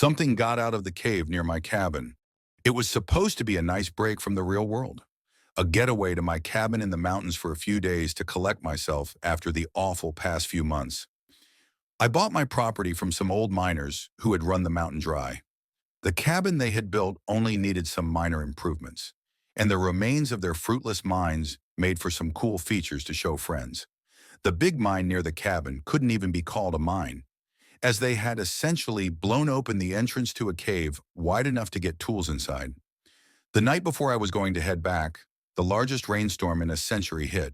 Something got out of the cave near my cabin. It was supposed to be a nice break from the real world, a getaway to my cabin in the mountains for a few days to collect myself after the awful past few months. I bought my property from some old miners who had run the mountain dry. The cabin they had built only needed some minor improvements, and the remains of their fruitless mines made for some cool features to show friends. The big mine near the cabin couldn't even be called a mine, as they had essentially blown open the entrance to a cave wide enough to get tools inside. The night before I was going to head back, the largest rainstorm in a century hit.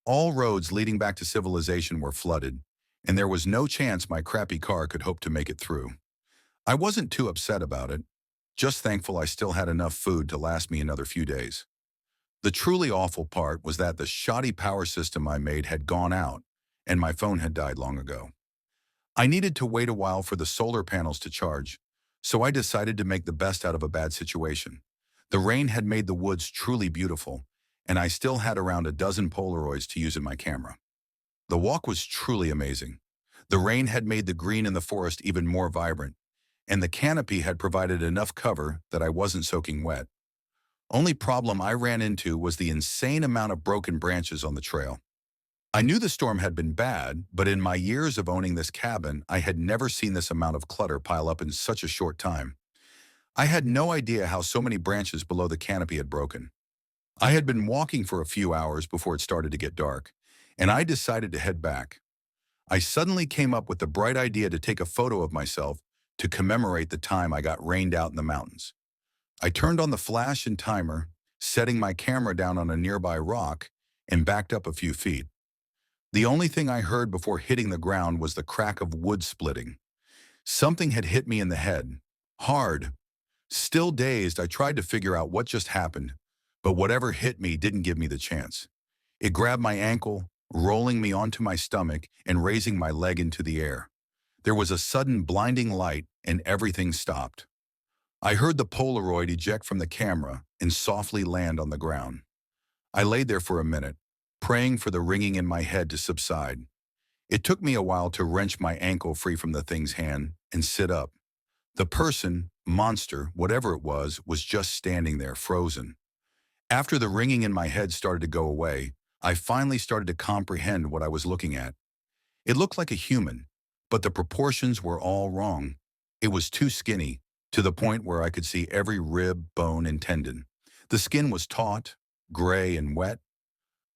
All roads leading back to civilization were flooded, and there was no chance my crappy car could hope to make it through. I wasn't too upset about it, just thankful I still had enough food to last me another few days. The truly awful part was that the shoddy power system I made had gone out, and my phone had died long ago. I needed to wait a while for the solar panels to charge, so I decided to make the best out of a bad situation. The rain had made the woods truly beautiful, and I still had around a dozen Polaroids to use in my camera. The walk was truly amazing. The rain had made the green in the forest even more vibrant, and the canopy had provided enough cover that I wasn't soaking wet. Only problem I ran into was the insane amount of broken branches on the trail. I knew the storm had been bad, but in my years of owning this cabin, I had never seen this amount of clutter pile up in such a short time. I had no idea how so many branches below the canopy had broken. I had been walking for a few hours before it started to get dark, and I decided to head back. I suddenly came up with the bright idea to take a photo of myself to commemorate the time I got rained out in the mountains. I turned on the flash and timer, setting my camera down on a nearby rock, and backed up a few feet. The only thing I heard before hitting the ground was the crack of wood splitting. Something had hit me in the head. Hard. Still dazed, I tried to figure out what just happened, but whatever hit me didn't give me the chance. It grabbed my ankle, rolling me onto my stomach and raising my leg into the air. There was a sudden blinding light and everything stopped. I heard the Polaroid eject from the camera and softly land on the ground. I lay there for a minute, praying for the ringing in my head to subside. It took me a while to wrench my ankle free from the thing's hand and sit up. The person, monster, whatever it was just standing there, frozen. After the ringing in my head started to go away, I finally started to comprehend what I was looking at. It looked like a human, but the proportions were all wrong. It was too skinny, to the point where I could see every rib, bone, and tendon. The skin was taut, gray, and wet.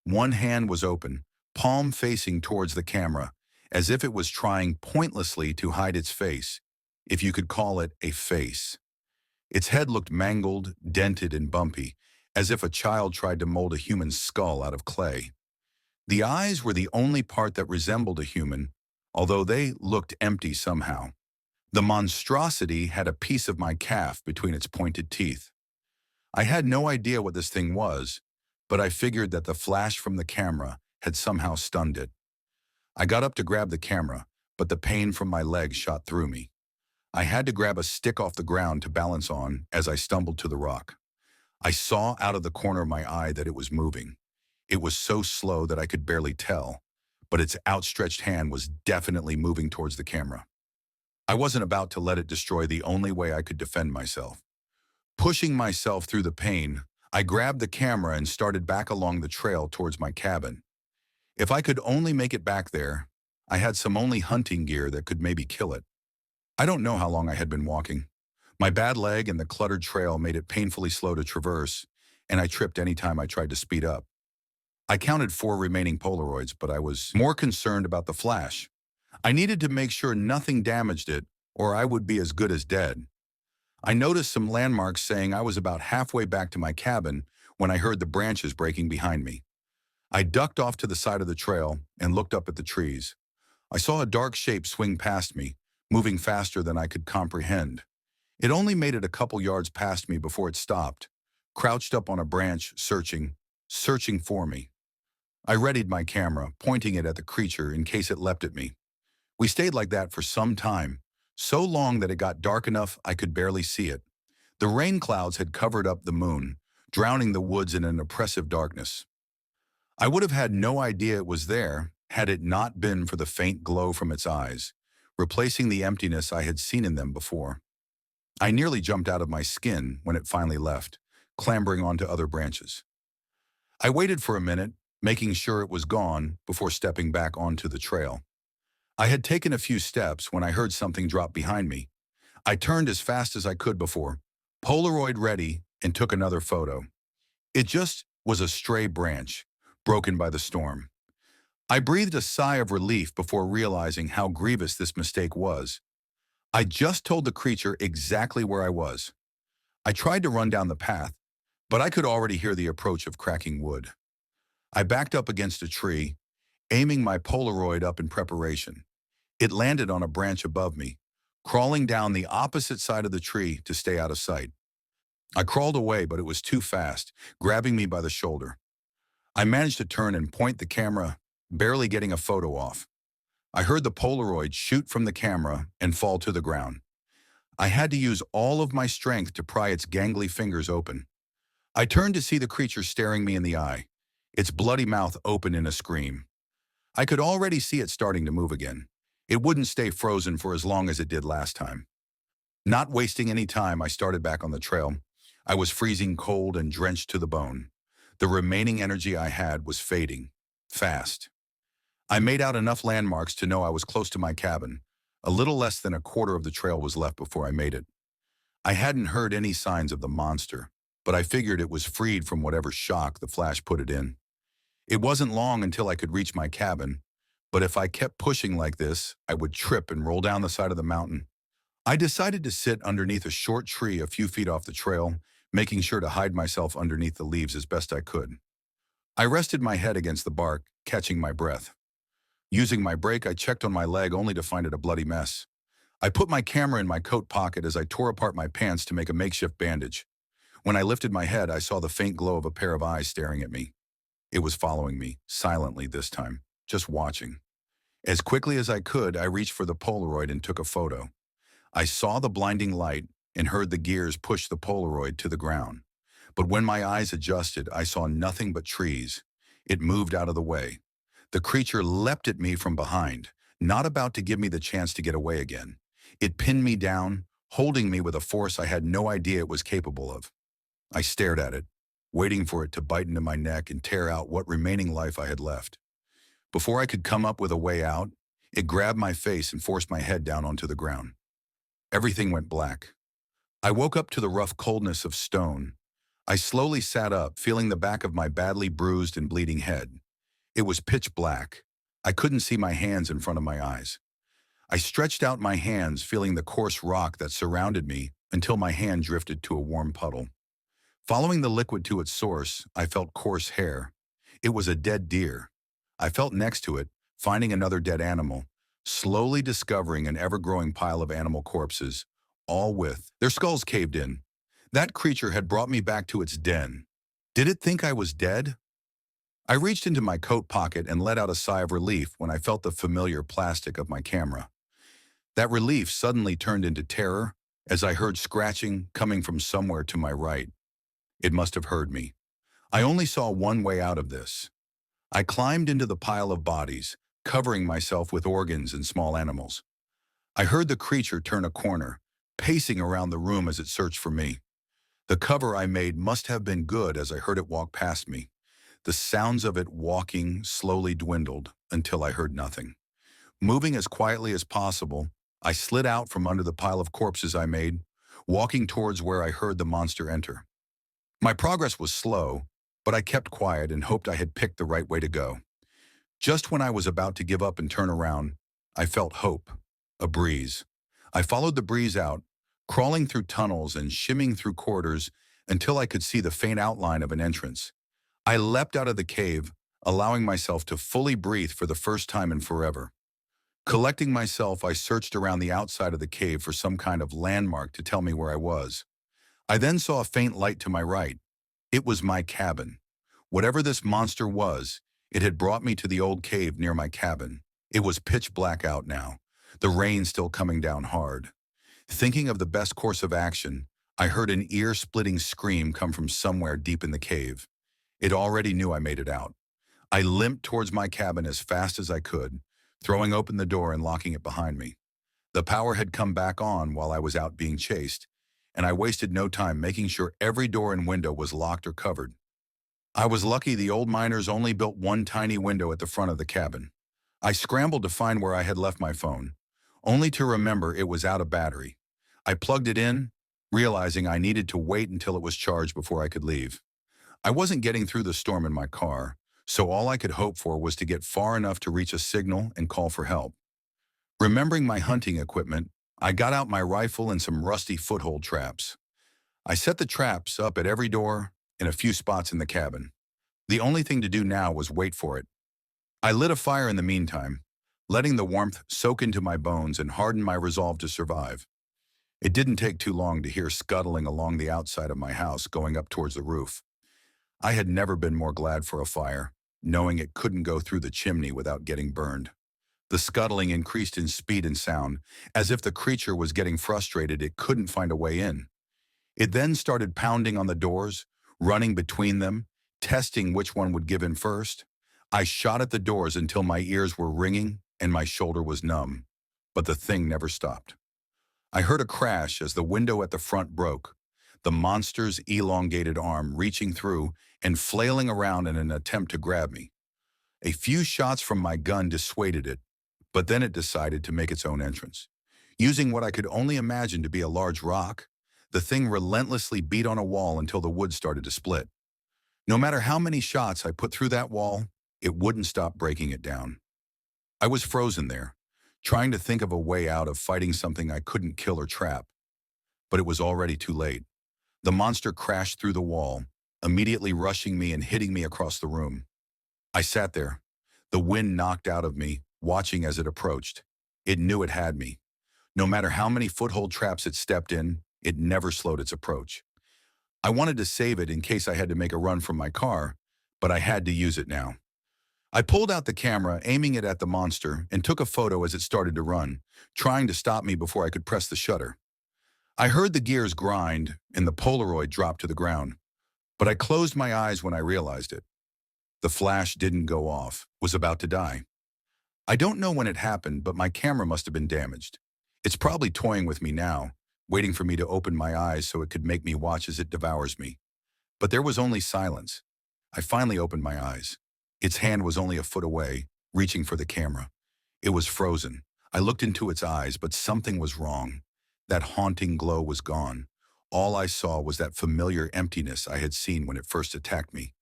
One hand was open, palm facing towards the camera, as if it was trying pointlessly to hide its face, if you could call it a face. Its head looked mangled, dented, and bumpy, as if a child tried to mold a human skull out of clay. The eyes were the only part that resembled a human, although they looked empty somehow. The monstrosity had a piece of my calf between its pointed teeth. I had no idea what this thing was, but I figured that the flash from the camera had somehow stunned it. I got up to grab the camera, but the pain from my leg shot through me. I had to grab a stick off the ground to balance on as I stumbled to the rock. I saw out of the corner of my eye that it was moving. It was so slow that I could barely tell, but its outstretched hand was definitely moving towards the camera. I wasn't about to let it destroy the only way I could defend myself. Pushing myself through the pain, I grabbed the camera and started back along the trail towards my cabin. If I could only make it back there, I had some only hunting gear that could maybe kill it. I don't know how long I had been walking. My bad leg and the cluttered trail made it painfully slow to traverse, and I tripped any time I tried to speed up. I counted 4 remaining Polaroids, but I was more concerned about the flash. I needed to make sure nothing damaged it, or I would be as good as dead. I noticed some landmarks saying I was about halfway back to my cabin when I heard the branches breaking behind me. I ducked off to the side of the trail and looked up at the trees. I saw a dark shape swing past me, moving faster than I could comprehend. It only made it a couple yards past me before it stopped, crouched up on a branch, searching for me. I readied my camera, pointing it at the creature in case it leapt at me. We stayed like that for some time, so long that it got dark enough I could barely see it. The rain clouds had covered up the moon, drowning the woods in an oppressive darkness. I would have had no idea it was there had it not been for the faint glow from its eyes, replacing the emptiness I had seen in them before. I nearly jumped out of my skin when it finally left, clambering onto other branches. I waited for a minute, making sure it was gone before stepping back onto the trail. I had taken a few steps when I heard something drop behind me. I turned as fast as I could before, Polaroid ready, and took another photo. It just was a stray branch, broken by the storm. I breathed a sigh of relief before realizing how grievous this mistake was. I just told the creature exactly where I was. I tried to run down the path, but I could already hear the approach of cracking wood. I backed up against a tree, aiming my Polaroid up in preparation. It landed on a branch above me, crawling down the opposite side of the tree to stay out of sight. I crawled away, but it was too fast, grabbing me by the shoulder. I managed to turn and point the camera, barely getting a photo off. I heard the Polaroid shoot from the camera and fall to the ground. I had to use all of my strength to pry its gangly fingers open. I turned to see the creature staring me in the eye, its bloody mouth open in a scream. I could already see it starting to move again. It wouldn't stay frozen for as long as it did last time. Not wasting any time, I started back on the trail. I was freezing cold and drenched to the bone. The remaining energy I had was fading, fast. I made out enough landmarks to know I was close to my cabin. A little less than a quarter of the trail was left before I made it. I hadn't heard any signs of the monster, but I figured it was freed from whatever shock the flash put it in. It wasn't long until I could reach my cabin, but if I kept pushing like this, I would trip and roll down the side of the mountain. I decided to sit underneath a short tree a few feet off the trail, making sure to hide myself underneath the leaves as best I could. I rested my head against the bark, catching my breath. Using my brake, I checked on my leg only to find it a bloody mess. I put my camera in my coat pocket as I tore apart my pants to make a makeshift bandage. When I lifted my head, I saw the faint glow of a pair of eyes staring at me. It was following me, silently this time, just watching. As quickly as I could, I reached for the Polaroid and took a photo. I saw the blinding light and heard the gears push the Polaroid to the ground. But when my eyes adjusted, I saw nothing but trees. It moved out of the way. The creature leapt at me from behind, not about to give me the chance to get away again. It pinned me down, holding me with a force I had no idea it was capable of. I stared at it, waiting for it to bite into my neck and tear out what remaining life I had left. Before I could come up with a way out, it grabbed my face and forced my head down onto the ground. Everything went black. I woke up to the rough coldness of stone. I slowly sat up, feeling the back of my badly bruised and bleeding head. It was pitch black. I couldn't see my hands in front of my eyes. I stretched out my hands, feeling the coarse rock that surrounded me until my hand drifted to a warm puddle. Following the liquid to its source, I felt coarse hair. It was a dead deer. I felt next to it, finding another dead animal, slowly discovering an ever-growing pile of animal corpses, all with their skulls caved in. That creature had brought me back to its den. Did it think I was dead? I reached into my coat pocket and let out a sigh of relief when I felt the familiar plastic of my camera. That relief suddenly turned into terror as I heard scratching coming from somewhere to my right. It must have heard me. I only saw one way out of this. I climbed into the pile of bodies, covering myself with organs and small animals. I heard the creature turn a corner, pacing around the room as it searched for me. The cover I made must have been good as I heard it walk past me. The sounds of it walking slowly dwindled until I heard nothing. Moving as quietly as possible, I slid out from under the pile of corpses I made, walking towards where I heard the monster enter. My progress was slow, but I kept quiet and hoped I had picked the right way to go. Just when I was about to give up and turn around, I felt hope, a breeze. I followed the breeze out, crawling through tunnels and shimming through corridors until I could see the faint outline of an entrance. I leapt out of the cave, allowing myself to fully breathe for the first time in forever. Collecting myself, I searched around the outside of the cave for some kind of landmark to tell me where I was. I then saw a faint light to my right. It was my cabin. Whatever this monster was, it had brought me to the old cave near my cabin. It was pitch black out now, the rain still coming down hard. Thinking of the best course of action, I heard an ear-splitting scream come from somewhere deep in the cave. It already knew I made it out. I limped towards my cabin as fast as I could, throwing open the door and locking it behind me. The power had come back on while I was out being chased, and I wasted no time making sure every door and window was locked or covered. I was lucky the old miners only built one tiny window at the front of the cabin. I scrambled to find where I had left my phone, only to remember it was out of battery. I plugged it in, realizing I needed to wait until it was charged before I could leave. I wasn't getting through the storm in my car, so all I could hope for was to get far enough to reach a signal and call for help. Remembering my hunting equipment, I got out my rifle and some rusty foothold traps. I set the traps up at every door and a few spots in the cabin. The only thing to do now was wait for it. I lit a fire in the meantime, letting the warmth soak into my bones and harden my resolve to survive. It didn't take too long to hear scuttling along the outside of my house going up towards the roof. I had never been more glad for a fire, knowing it couldn't go through the chimney without getting burned. The scuttling increased in speed and sound, as if the creature was getting frustrated it couldn't find a way in. It then started pounding on the doors, running between them, testing which one would give in first. I shot at the doors until my ears were ringing and my shoulder was numb, but the thing never stopped. I heard a crash as the window at the front broke, the monster's elongated arm reaching through and flailing around in an attempt to grab me. A few shots from my gun dissuaded it, but then it decided to make its own entrance. Using what I could only imagine to be a large rock, the thing relentlessly beat on a wall until the wood started to split. No matter how many shots I put through that wall, it wouldn't stop breaking it down. I was frozen there, trying to think of a way out of fighting something I couldn't kill or trap. But it was already too late. The monster crashed through the wall, immediately rushing me and hitting me across the room. I sat there, the wind knocked out of me, watching as it approached. It knew it had me. No matter how many foothold traps it stepped in, it never slowed its approach. I wanted to save it in case I had to make a run from my car, but I had to use it now. I pulled out the camera, aiming it at the monster, and took a photo as it started to run, trying to stop me before I could press the shutter. I heard the gears grind, and the Polaroid drop to the ground, but I closed my eyes when I realized it. The flash didn't go off, was about to die. I don't know when it happened, but my camera must have been damaged. It's probably toying with me now, waiting for me to open my eyes so it could make me watch as it devours me. But there was only silence. I finally opened my eyes. Its hand was only a foot away, reaching for the camera. It was frozen. I looked into its eyes, but something was wrong. That haunting glow was gone. All I saw was that familiar emptiness I had seen when it first attacked me.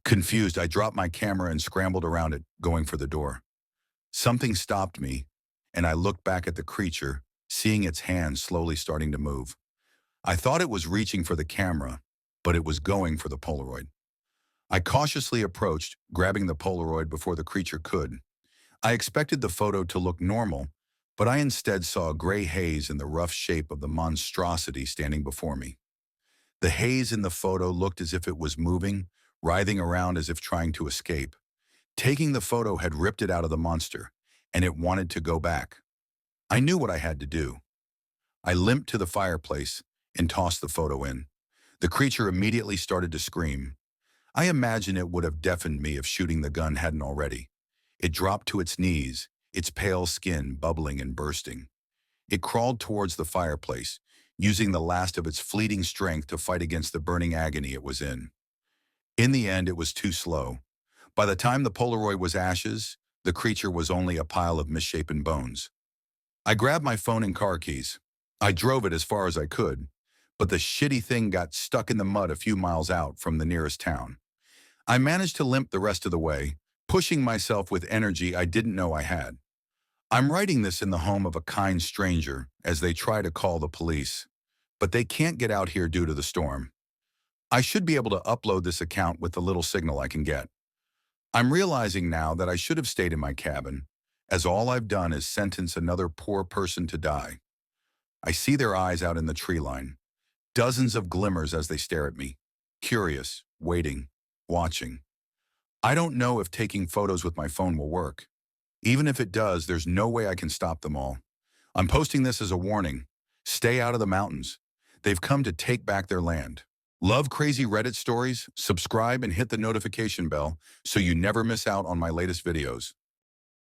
Confused, I dropped my camera and scrambled around it, going for the door. Something stopped me, and I looked back at the creature, seeing its hand slowly starting to move. I thought it was reaching for the camera, but it was going for the Polaroid. I cautiously approached, grabbing the Polaroid before the creature could. I expected the photo to look normal, but I instead saw a gray haze in the rough shape of the monstrosity standing before me. The haze in the photo looked as if it was moving, writhing around as if trying to escape. Taking the photo had ripped it out of the monster, and it wanted to go back. I knew what I had to do. I limped to the fireplace and tossed the photo in. The creature immediately started to scream. I imagine it would have deafened me if shooting the gun hadn't already. It dropped to its knees, its pale skin bubbling and bursting. It crawled towards the fireplace, using the last of its fleeting strength to fight against the burning agony it was in. In the end, it was too slow. By the time the Polaroid was ashes, the creature was only a pile of misshapen bones. I grabbed my phone and car keys. I drove it as far as I could, but the shitty thing got stuck in the mud a few miles out from the nearest town. I managed to limp the rest of the way, pushing myself with energy I didn't know I had. I'm writing this in the home of a kind stranger as they try to call the police, but they can't get out here due to the storm. I should be able to upload this account with the little signal I can get. I'm realizing now that I should have stayed in my cabin, as all I've done is sentence another poor person to die. I see their eyes out in the tree line, dozens of glimmers as they stare at me, curious, waiting, watching. I don't know if taking photos with my phone will work. Even if it does, there's no way I can stop them all. I'm posting this as a warning. Stay out of the mountains. They've come to take back their land. Love crazy Reddit stories? Subscribe and hit the notification bell so you never miss out on my latest videos.